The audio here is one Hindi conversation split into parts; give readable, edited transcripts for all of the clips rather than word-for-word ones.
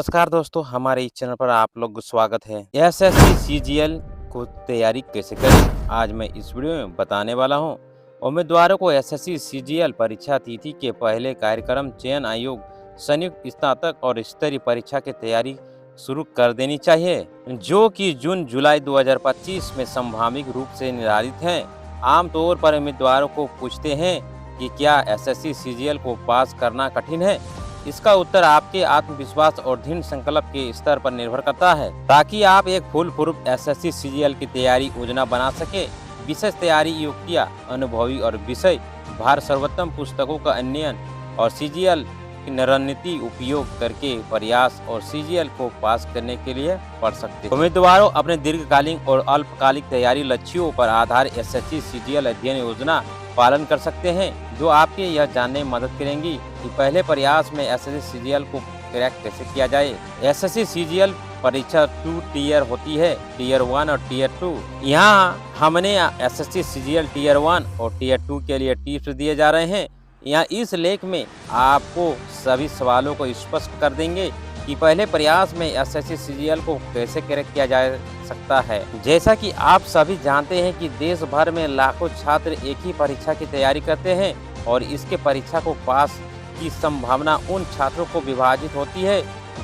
नमस्कार दोस्तों, हमारे इस चैनल पर आप लोग को स्वागत है। एसएससी सीजीएल को तैयारी कैसे करें, आज मैं इस वीडियो में बताने वाला हूं। उम्मीदवारों को एसएससी सीजीएल परीक्षा तिथि के पहले कार्यक्रम चयन आयोग संयुक्त स्नातक और स्तरीय परीक्षा की तैयारी शुरू कर देनी चाहिए, जो कि जून जुलाई 2025 में संभावित रूप से निर्धारित है। आमतौर पर उम्मीदवारों को पूछते हैं कि क्या एसएससी सीजीएल को पास करना कठिन है। इसका उत्तर आपके आत्मविश्वास और दृढ़ संकल्प के स्तर पर निर्भर करता है। ताकि आप एक फुल प्रूफ एसएससी सीजीएल की तैयारी योजना बना सके, विशेष तैयारी युक्तियाँ, अनुभवी और विषय भार सर्वोत्तम पुस्तकों का अध्ययन और सीजीएल की रणनीति उपयोग करके प्रयास और सीजीएल को पास करने के लिए पढ़ सकते हैं। उम्मीदवारों अपने दीर्घकालीन और अल्पकालिक तैयारी लक्ष्यों पर आधारित एसएससी सीजीएल अध्ययन योजना पालन कर सकते हैं, जो आपके यह जानने में मदद करेंगी कि पहले प्रयास में एसएससी सीजीएल को क्रैक कैसे किया जाए। एसएससी सीजीएल परीक्षा 2 टियर होती है, टियर 1 और टियर 2। यहाँ हमने एसएससी सीजीएल टियर 1 और टियर 2 के लिए टिप्स दिए जा रहे हैं। यहाँ इस लेख में आपको सभी सवालों को स्पष्ट कर देंगे कि पहले प्रयास में एसएससी सीजीएल को कैसे क्रैक किया जा सकता है। जैसा कि आप सभी जानते हैं कि देश भर में लाखों छात्र एक ही परीक्षा की तैयारी करते हैं और इसके परीक्षा को पास की संभावना उन छात्रों को विभाजित होती है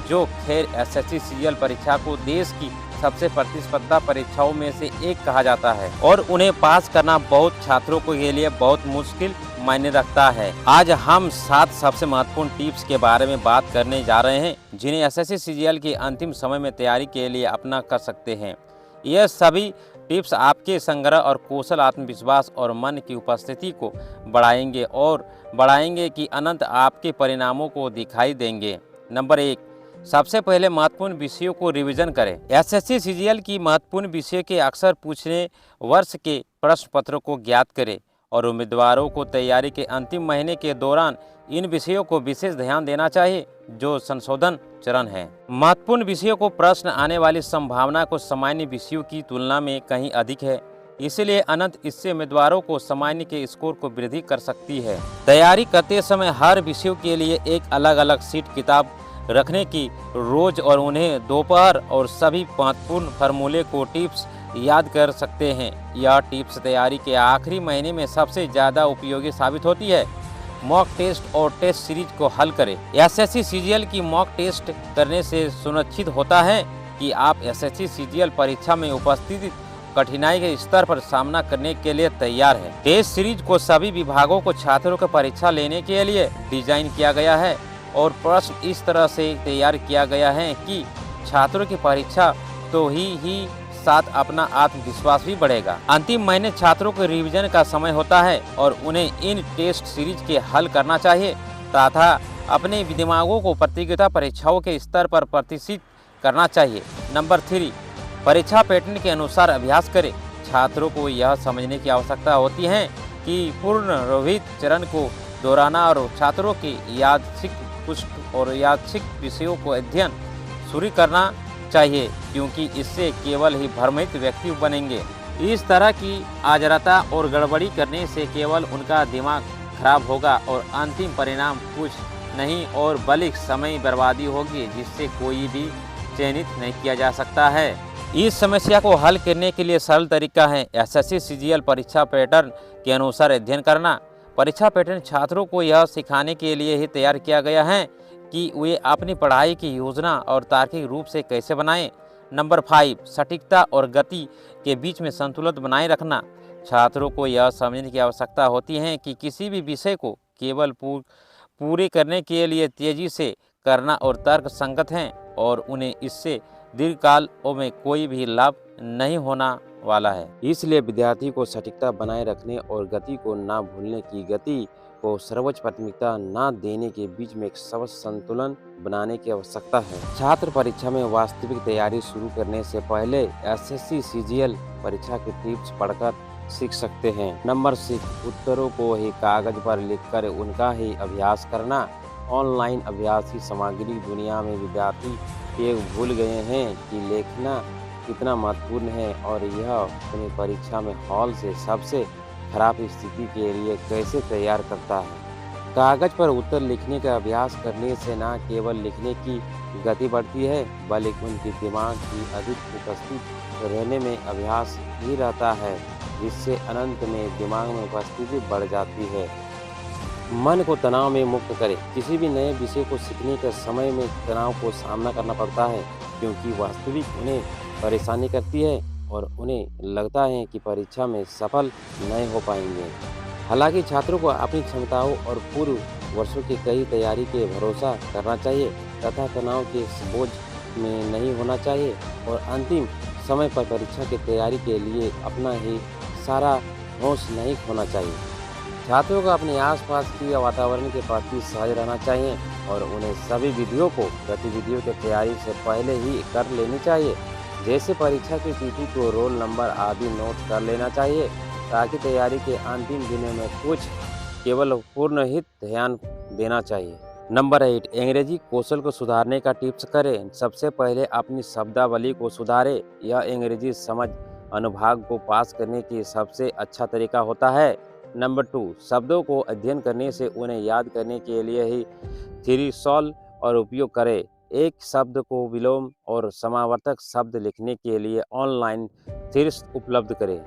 जो खैर एसएससी सीजीएल परीक्षा को देश की सबसे प्रतिस्पर्धा परीक्षाओं में से एक कहा जाता है और उन्हें पास करना बहुत छात्रों के लिए बहुत मुश्किल मायने रखता है। आज हम 7 सबसे महत्वपूर्ण टिप्स के बारे में बात करने जा रहे हैं, जिन्हें एसएससी सीजीएल के अंतिम समय में तैयारी के लिए अपना कर सकते हैं। यह सभी टिप्स आपके संग्रह और कौशल, आत्मविश्वास और मन की उपस्थिति को बढ़ाएंगे कि अनंत आपके परिणामों को दिखाई देंगे। नंबर 1, सबसे पहले महत्वपूर्ण विषयों को रिवीजन करें। एसएससी सीजीएल की महत्वपूर्ण विषय के अक्सर पूछने वर्ष के प्रश्न पत्रों को ज्ञात करें और उम्मीदवारों को तैयारी के अंतिम महीने के दौरान इन विषयों को विशेष ध्यान देना चाहिए जो संशोधन चरण है। महत्वपूर्ण विषयों को प्रश्न आने वाली संभावना को सामान्य विषयों की तुलना में कहीं अधिक है, इसलिए अनंत इससे उम्मीदवारों को सामान्य के स्कोर को वृद्धि कर सकती है। तैयारी करते समय हर विषय के लिए एक अलग अलग सीट किताब रखने की रोज और उन्हें दोपहर और सभी महत्वपूर्ण फार्मूले को टिप्स याद कर सकते हैं। यह टिप्स तैयारी के आखिरी महीने में सबसे ज़्यादा उपयोगी साबित होती है। मॉक टेस्ट और टेस्ट सीरीज को हल करें। एसएससी सीजीएल की मॉक टेस्ट करने से सुनिश्चित होता है कि आप एसएससी सीजीएल परीक्षा में उपस्थित कठिनाई के स्तर पर सामना करने के लिए तैयार हैं। टेस्ट सीरीज को सभी विभागों को छात्रों को परीक्षा लेने के लिए डिजाइन किया गया है और प्रश्न इस तरह से तैयार किया गया है कि छात्रों की परीक्षा तो ही साथ अपना आत्मविश्वास भी बढ़ेगा। अंतिम महीने छात्रों के रिवीजन का समय होता है और उन्हें इन टेस्ट सीरीज के हल करना चाहिए तथा अपने दिमागों को प्रतियोगिता परीक्षाओं के स्तर पर प्रतिष्ठित करना चाहिए। नंबर 3, परीक्षा पैटर्न के अनुसार अभ्यास करें। छात्रों को यह समझने की आवश्यकता होती है कि पुनरावृत्त चरण को दोहराना और छात्रों के यादृच्छिक विषयों को अध्ययन शुरू करना चाहिए, क्योंकि इससे केवल ही भ्रमित व्यक्ति बनेंगे। इस तरह की आजरता और गड़बड़ी करने से केवल उनका दिमाग खराब होगा और अंतिम परिणाम कुछ नहीं और बल्कि समय बर्बादी होगी, जिससे कोई भी चयनित नहीं किया जा सकता है। इस समस्या को हल करने के लिए सरल तरीका है एसएससी सीजीएल परीक्षा पैटर्न के अनुसार अध्ययन करना। परीक्षा पैटर्न छात्रों को यह सिखाने के लिए ही तैयार किया गया है कि वे अपनी पढ़ाई की योजना और तार्किक रूप से कैसे बनाएं। नंबर 5, सटीकता और गति के बीच में संतुलन बनाए रखना। छात्रों को यह समझने की आवश्यकता होती है कि किसी भी विषय को केवल पूरे करने के लिए तेजी से करना और तर्क संगत हैं और उन्हें इससे दीर्घकाल में कोई भी लाभ नहीं होना वाला है। इसलिए विद्यार्थी को सटीकता बनाए रखने और गति को ना भूलने की गति को सर्वोच्च प्राथमिकता न देने के बीच में एक संतुलन बनाने की आवश्यकता है। छात्र परीक्षा में वास्तविक तैयारी शुरू करने से पहले एसएससी सीजीएल परीक्षा के टिप्स पढ़कर सीख सकते हैं। नंबर 6, उत्तरों को ही कागज पर लिखकर उनका ही अभ्यास करना। ऑनलाइन अभ्यास की सामग्री दुनिया में विद्यार्थी ये भूल गए हैं कि लिखना कितना महत्वपूर्ण है और यह उन्हें परीक्षा में हॉल से सबसे खराब स्थिति के लिए कैसे तैयार करता है। कागज पर उत्तर लिखने का अभ्यास करने से न केवल लिखने की गति बढ़ती है, बल्कि उनके दिमाग की अधिक उपस्थित रहने में अभ्यास ही रहता है, जिससे अनंत में दिमाग में उपस्थिति बढ़ जाती है। मन को तनाव में मुक्त करें। किसी भी नए विषय को सीखने के समय में तनाव को सामना करना पड़ता है, क्योंकि वास्तविक उन्हें परेशानी करती है और उन्हें लगता है कि परीक्षा में सफल नहीं हो पाएंगे। हालांकि छात्रों को अपनी क्षमताओं और पूर्व वर्षों की कई तैयारी के भरोसा करना चाहिए तथा तनाव के बोझ में नहीं होना चाहिए और अंतिम समय पर परीक्षा की तैयारी के लिए अपना ही सारा होश नहीं खोना चाहिए। छात्रों को अपने आसपास की वातावरण के प्रति सहज रहना चाहिए और उन्हें सभी गतिविधियों की तैयारी से पहले ही कर लेनी चाहिए। जैसे परीक्षा की तिथि को रोल नंबर आदि नोट कर लेना चाहिए, ताकि तैयारी के अंतिम दिनों में कुछ केवल पूर्ण ही ध्यान देना चाहिए। नंबर 8, अंग्रेजी कौशल को सुधारने का टिप्स करें। सबसे पहले अपनी शब्दावली को सुधारें। यह अंग्रेजी समझ अनुभाग को पास करने की सबसे अच्छा तरीका होता है। नंबर 2, शब्दों को अध्ययन करने से उन्हें याद करने के लिए ही थिरसॉल और उपयोग करें। एक शब्द को विलोम और समावर्तक शब्द लिखने के लिए ऑनलाइन थिरस उपलब्ध करें।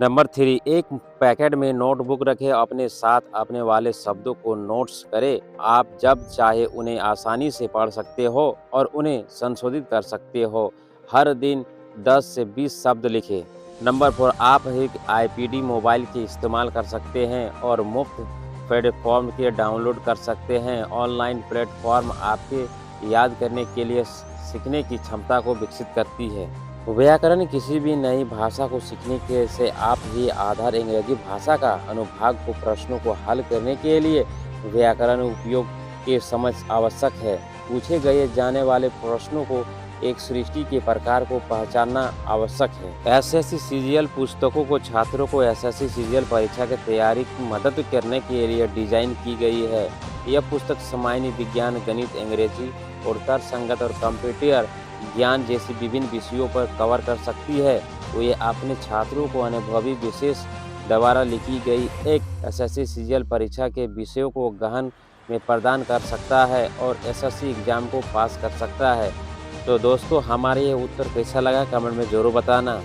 नंबर 3, एक पैकेट में नोटबुक रखें। अपने साथ अपने वाले शब्दों को नोट्स करें। आप जब चाहे उन्हें आसानी से पढ़ सकते हो और उन्हें संशोधित कर सकते हो। हर दिन 10 से 20 शब्द लिखें। नंबर 4, आप एक आईपीडी मोबाइल के इस्तेमाल कर सकते हैं और मुफ्त प्लेटफॉर्म के डाउनलोड कर सकते हैं। ऑनलाइन प्लेटफॉर्म आपके याद करने के लिए सीखने की क्षमता को विकसित करती है। व्याकरण किसी भी नई भाषा को सीखने के से आप ही आधार अंग्रेजी भाषा का अनुभाग को प्रश्नों को हल करने के लिए व्याकरण उपयोग के समझ आवश्यक है। पूछे गए जाने वाले प्रश्नों को एक सृष्टि के प्रकार को पहचानना आवश्यक है। एसएससी सीजीएल पुस्तकों को छात्रों को एसएससी सीजीएल परीक्षा की तैयारी की मदद करने के लिए डिजाइन की गई है। यह पुस्तक सामान्य विज्ञान, गणित, अंग्रेजी और तर्कसंगत और कंप्यूटर ज्ञान जैसे विभिन्न विषयों पर कवर कर सकती है। तो ये अपने छात्रों को अनुभवी विशेष द्वारा लिखी गई एक एसएससी सीजीएल परीक्षा के विषयों को गहन में प्रदान कर सकता है और एसएससी एग्जाम को पास कर सकता है। तो दोस्तों, हमारे ये उत्तर कैसा लगा कमेंट में ज़रूर बताना।